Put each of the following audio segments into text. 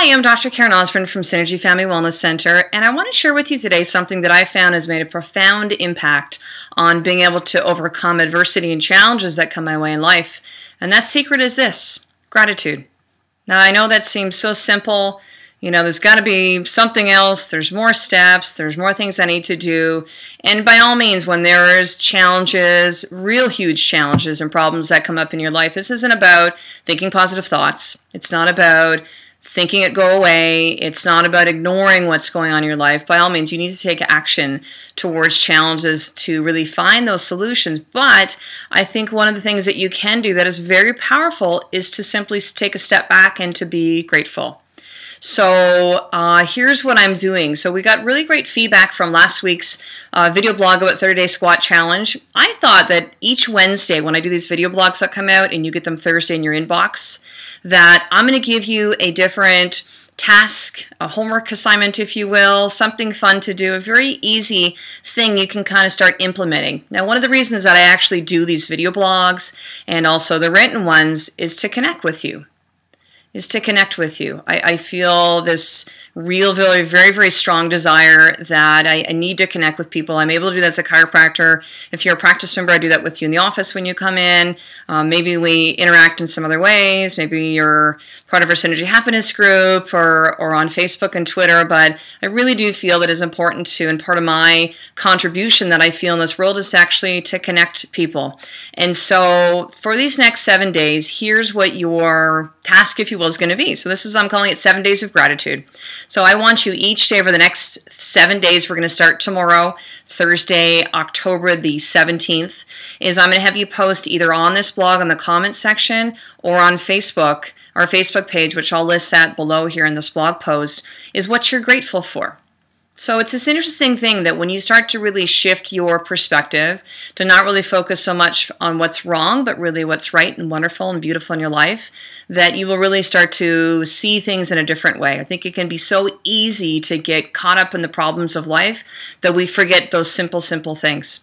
Hi, I'm Dr. Karen Osborne from Synergy Family Wellness Center, and I want to share with you today something that I found has made a profound impact on being able to overcome adversity and challenges that come my way in life. And that secret is this: gratitude. Now, I know that seems so simple. You know, there's got to be something else. There's more steps. There's more things I need to do. And by all means, when there's challenges, real huge challenges and problems that come up in your life, this isn't about thinking positive thoughts. It's not about thinking it go away. It's not about ignoring what's going on in your life. By all means, you need to take action towards challenges to really find those solutions. But I think one of the things that you can do that is very powerful is to simply take a step back and to be grateful. So here's what I'm doing. So we got really great feedback from last week's video blog about 30-Day Squat Challenge. I thought that each Wednesday when I do these video blogs that come out and you get them Thursday in your inbox, that I'm going to give you a different task, a homework assignment, if you will, something fun to do, a very easy thing you can kind of start implementing. Now, one of the reasons that I actually do these video blogs and also the written ones is to connect with you. I feel this real, very strong desire that I need to connect with people. I'm able to do that as a chiropractor. If you're a practice member, I do that with you in the office when you come in. Maybe we interact in some other ways. Maybe you're part of our Synergy Happiness group or on Facebook and Twitter. But I really do feel that it's important to, and part of my contribution that I feel in this world is actually to connect people. And so for these next 7 days, here's what your task, if you will, is going to be. So I'm calling it 7 Days of Gratitude. So I want you each day over the next 7 days, we're going to start tomorrow, Thursday, October the 17th, is I'm going to have you post either on this blog in the comments section or on Facebook, our Facebook page, which I'll list that below here in this blog post, is what you're grateful for. So it's this interesting thing that when you start to really shift your perspective to not really focus so much on what's wrong, but really what's right and wonderful and beautiful in your life, that you will really start to see things in a different way. I think it can be so easy to get caught up in the problems of life that we forget those simple things.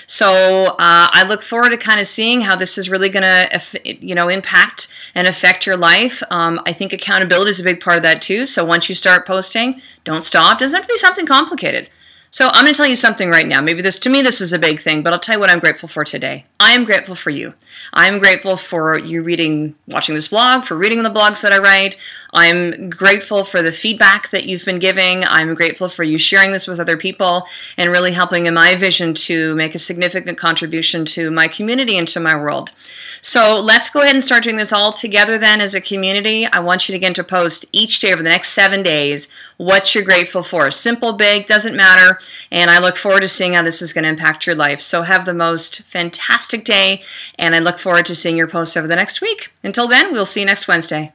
So I look forward to kind of seeing how this is really going to, impact and affect your life. I think accountability is a big part of that too. So once you start posting, don't stop. It doesn't have to be something complicated. So I'm going to tell you something right now. Maybe to me this is a big thing, but I'll tell you what I'm grateful for today. I am grateful for you. I'm grateful for you watching this blog, for reading the blogs that I write. I'm grateful for the feedback that you've been giving. I'm grateful for you sharing this with other people and really helping in my vision to make a significant contribution to my community and to my world. So let's go ahead and start doing this all together then as a community. I want you again to post each day over the next 7 days what you're grateful for. Simple, big, doesn't matter. And I look forward to seeing how this is going to impact your life. So have the most fantastic day, and I look forward to seeing your posts over the next week. Until then, we'll see you next Wednesday.